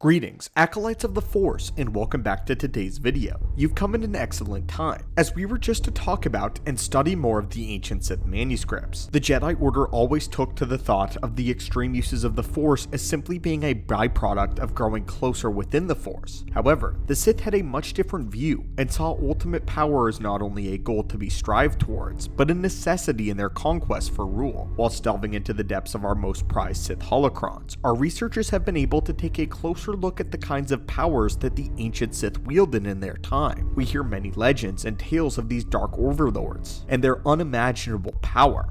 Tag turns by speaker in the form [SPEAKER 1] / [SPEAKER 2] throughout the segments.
[SPEAKER 1] Greetings, acolytes of the Force, and welcome back to today's video. You've come at an excellent time, as we were just to talk about and study more of the ancient Sith manuscripts. The Jedi Order always took to the thought of the extreme uses of the Force as simply being a byproduct of growing closer within the Force. However, the Sith had a much different view, and saw ultimate power as not only a goal to be strived towards, but a necessity in their conquest for rule. Whilst delving into the depths of our most prized Sith holocrons, our researchers have been able to take a closer look at the kinds of powers that the ancient Sith wielded in their time. We hear many legends and tales of these dark overlords, and their unimaginable power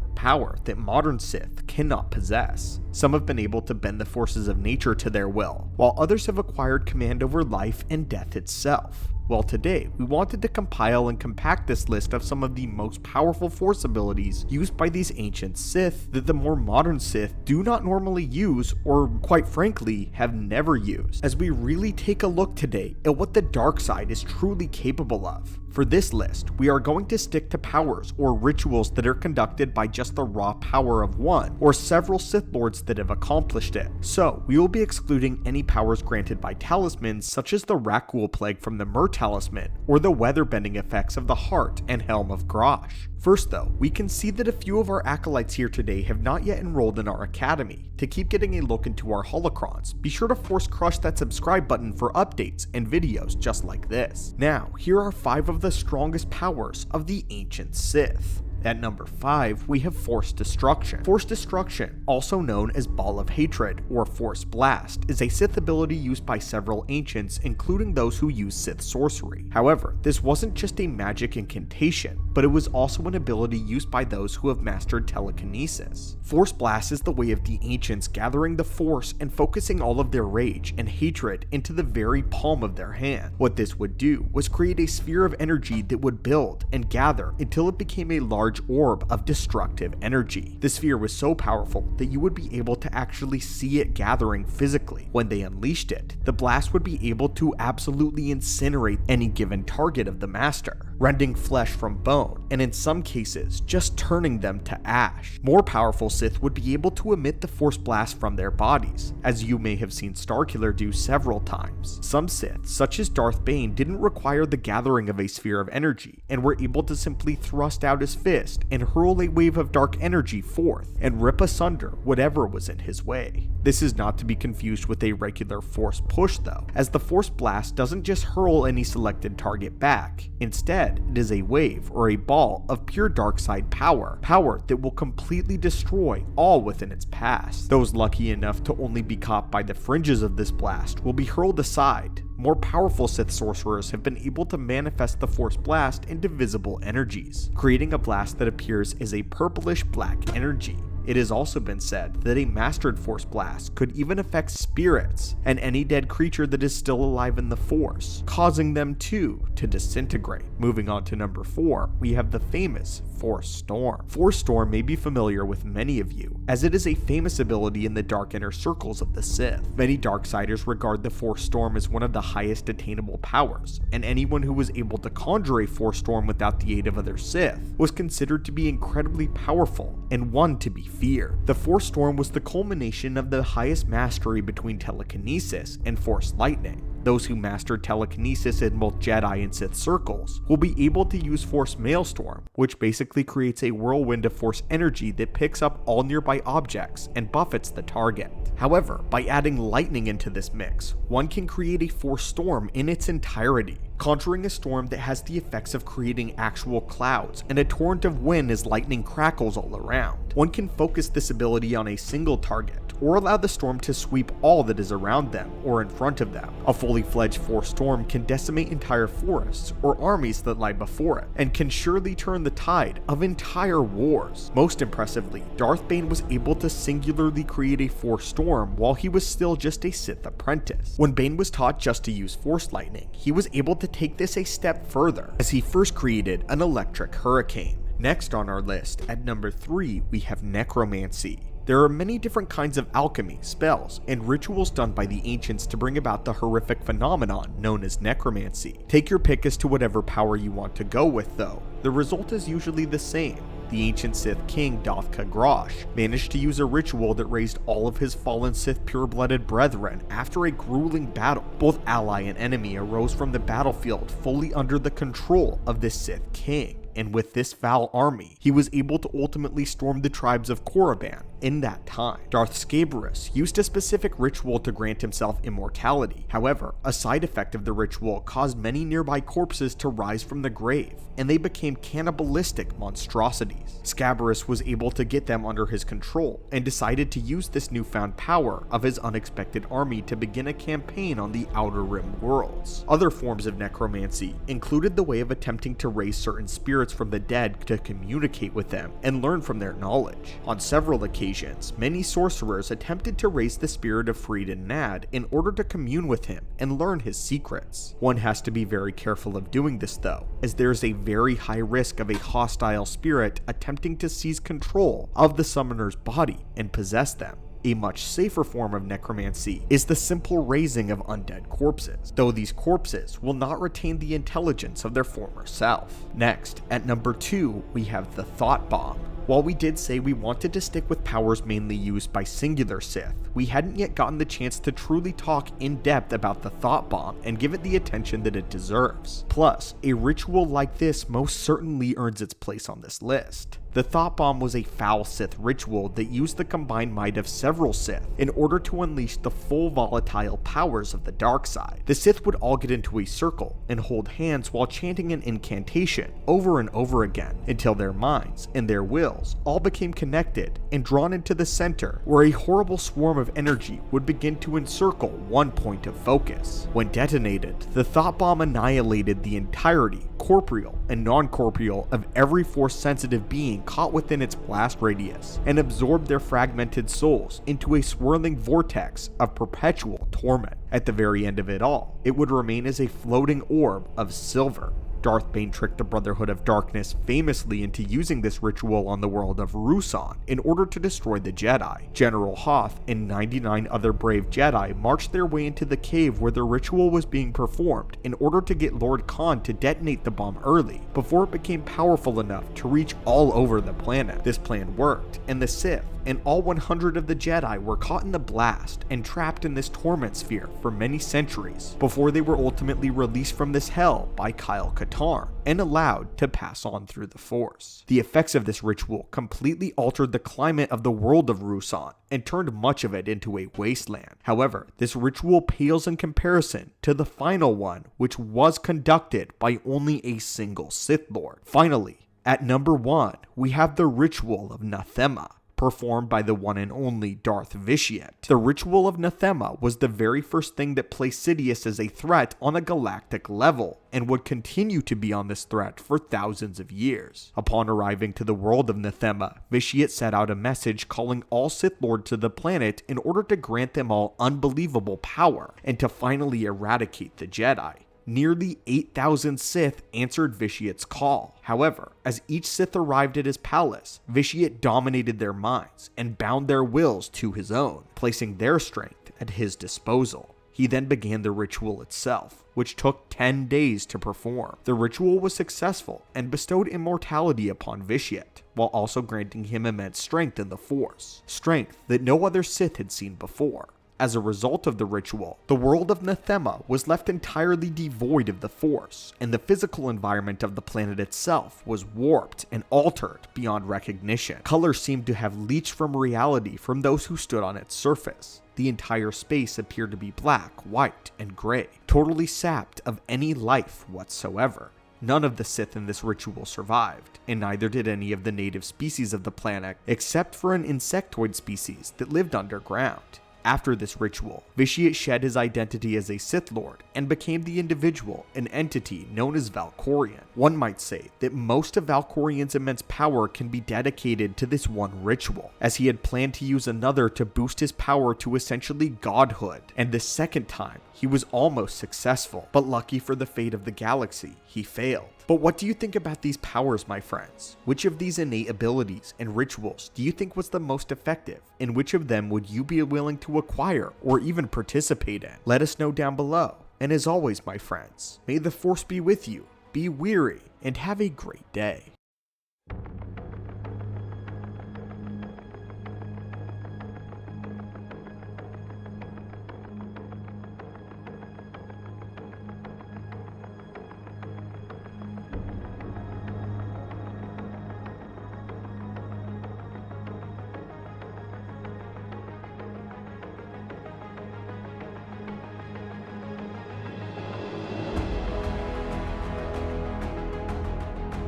[SPEAKER 1] that modern Sith cannot possess. Some have been able to bend the forces of nature to their will, while others have acquired command over life and death itself. Well, today, we wanted to compile and compact this list of some of the most powerful Force abilities used by these ancient Sith that the more modern Sith do not normally use, or quite frankly, have never used, as we really take a look today at what the dark side is truly capable of. For this list, we are going to stick to powers or rituals that are conducted by just the raw power of one or several Sith Lords that have accomplished it. So, we will be excluding any powers granted by talismans such as the Rakghoul Plague from the Myrrh Talisman or the weather-bending effects of the Heart and Helm of Grosh. First though, we can see that a few of our acolytes here today have not yet enrolled in our academy. To keep getting a look into our holocrons, be sure to force crush that subscribe button for updates and videos just like this. Now, here are 5 of the strongest powers of the ancient Sith. At number 5, we have Force Destruction. Force Destruction, also known as Ball of Hatred or Force Blast, is a Sith ability used by several ancients, including those who use Sith sorcery. However, this wasn't just a magic incantation, but it was also an ability used by those who have mastered telekinesis. Force Blast is the way of the ancients gathering the Force and focusing all of their rage and hatred into the very palm of their hand. What this would do was create a sphere of energy that would build and gather until it became a large orb of destructive energy. The sphere was so powerful that you would be able to actually see it gathering physically. When they unleashed it, the blast would be able to absolutely incinerate any given target of the master, rending flesh from bone, and in some cases, just turning them to ash. More powerful Sith would be able to emit the Force Blast from their bodies, as you may have seen Starkiller do several times. Some Sith, such as Darth Bane, didn't require the gathering of a sphere of energy, and were able to simply thrust out his fist and hurl a wave of dark energy forth and rip asunder whatever was in his way. This is not to be confused with a regular Force push though, as the Force Blast doesn't just hurl any selected target back. Instead, it is a wave or a ball of pure dark side power that will completely destroy all within its path. Those lucky enough to only be caught by the fringes of this blast will be hurled aside. More powerful Sith sorcerers have been able to manifest the Force Blast into visible energies, creating a blast that appears as a purplish black energy. It has also been said that a mastered Force Blast could even affect spirits and any dead creature that is still alive in the Force, causing them to disintegrate. Moving on to number 4, we have the famous Force Storm. Force Storm may be familiar with many of you, as it is a famous ability in the dark inner circles of the Sith. Many Darksiders regard the Force Storm as one of the highest attainable powers, and anyone who was able to conjure a Force Storm without the aid of other Sith was considered to be incredibly powerful and one to be feared. The Force Storm was the culmination of the highest mastery between telekinesis and Force Lightning. Those who mastered telekinesis in both Jedi and Sith circles will be able to use Force Maelstrom, which basically creates a whirlwind of Force energy that picks up all nearby objects and buffets the target. However, by adding lightning into this mix, one can create a Force Storm in its entirety, conjuring a storm that has the effects of creating actual clouds and a torrent of wind as lightning crackles all around. One can focus this ability on a single target, or allow the storm to sweep all that is around them or in front of them. A fully fledged Force Storm can decimate entire forests or armies that lie before it, and can surely turn the tide of entire wars. Most impressively, Darth Bane was able to singularly create a Force Storm while he was still just a Sith apprentice. When Bane was taught just to use Force Lightning, he was able to take this a step further, as he first created an electric hurricane. Next on our list, at number 3, we have necromancy. There are many different kinds of alchemy, spells, and rituals done by the ancients to bring about the horrific phenomenon known as necromancy. Take your pick as to whatever power you want to go with though. The result is usually the same. the ancient Sith king Darth Kagrosh managed to use a ritual that raised all of his fallen Sith pure-blooded brethren after a grueling battle. Both ally and enemy arose from the battlefield fully under the control of the Sith king. And with this foul army, he was able to ultimately storm the tribes of Korriban in that time. Darth Scabrous used a specific ritual to grant himself immortality. However, a side effect of the ritual caused many nearby corpses to rise from the grave, and they became cannibalistic monstrosities. Scabrous was able to get them under his control, and decided to use this newfound power of his unexpected army to begin a campaign on the Outer Rim worlds. Other forms of necromancy included the way of attempting to raise certain spirits from the dead to communicate with them and learn from their knowledge. On several occasions, many sorcerers attempted to raise the spirit of Freedon Nad in order to commune with him and learn his secrets. One has to be very careful of doing this though, as there is a very high risk of a hostile spirit attempting to seize control of the summoner's body and possess them. A much safer form of necromancy is the simple raising of undead corpses, though these corpses will not retain the intelligence of their former self. Next, at number 2, we have the Thought Bomb. While we did say we wanted to stick with powers mainly used by singular Sith, we hadn't yet gotten the chance to truly talk in depth about the Thought Bomb and give it the attention that it deserves. Plus, a ritual like this most certainly earns its place on this list. The Thought Bomb was a foul Sith ritual that used the combined might of several Sith in order to unleash the full volatile powers of the dark side. The Sith would all get into a circle and hold hands while chanting an incantation over and over again until their minds and their wills all became connected and drawn into the center, where a horrible swarm of energy would begin to encircle one point of focus. When detonated, the Thought Bomb annihilated the entirety, corporeal and non-corporeal, of every force-sensitive being caught within its blast radius, and absorbed their fragmented souls into a swirling vortex of perpetual torment. At the very end of it all, it would remain as a floating orb of silver. Darth Bane tricked the Brotherhood of Darkness famously into using this ritual on the world of Ruusan in order to destroy the Jedi. General Hoth and 99 other brave Jedi marched their way into the cave where the ritual was being performed in order to get Lord Khan to detonate the bomb early, before it became powerful enough to reach all over the planet. This plan worked, and the Sith and all 100 of the Jedi were caught in the blast and trapped in this torment sphere for many centuries, before they were ultimately released from this hell by Kyle Katarn and allowed to pass on through the Force. The effects of this ritual completely altered the climate of the world of Ruusan and turned much of it into a wasteland. However, this ritual pales in comparison to the final one, which was conducted by only a single Sith Lord. Finally, at number 1, we have the Ritual of Nathema, performed by the one and only Darth Vitiate. The Ritual of Nathema was the very first thing that placed Sidious as a threat on a galactic level, and would continue to be on this threat for thousands of years. Upon arriving to the world of Nathema, Vitiate set out a message calling all Sith Lords to the planet in order to grant them all unbelievable power, and to finally eradicate the Jedi. Nearly 8,000 Sith answered Vitiate's call. However, as each Sith arrived at his palace, Vitiate dominated their minds and bound their wills to his own, placing their strength at his disposal. He then began the ritual itself, which took 10 days to perform. The ritual was successful and bestowed immortality upon Vitiate, while also granting him immense strength in the Force, strength that no other Sith had seen before. As a result of the ritual, the world of Nathema was left entirely devoid of the Force, and the physical environment of the planet itself was warped and altered beyond recognition. Color seemed to have leached from reality from those who stood on its surface. The entire space appeared to be black, white, and gray, totally sapped of any life whatsoever. None of the Sith in this ritual survived, and neither did any of the native species of the planet, except for an insectoid species that lived underground. After this ritual, Vitiate shed his identity as a Sith Lord and became the individual, an entity known as Valkorion. One might say that most of Valkorion's immense power can be dedicated to this one ritual, as he had planned to use another to boost his power to essentially godhood, and the second time, he was almost successful, but lucky for the fate of the galaxy, he failed. But what do you think about these powers, my friends? Which of these innate abilities and rituals do you think was the most effective? And which of them would you be willing to acquire or even participate in? Let us know down below. And as always, my friends, may the Force be with you, be weary, and have a great day.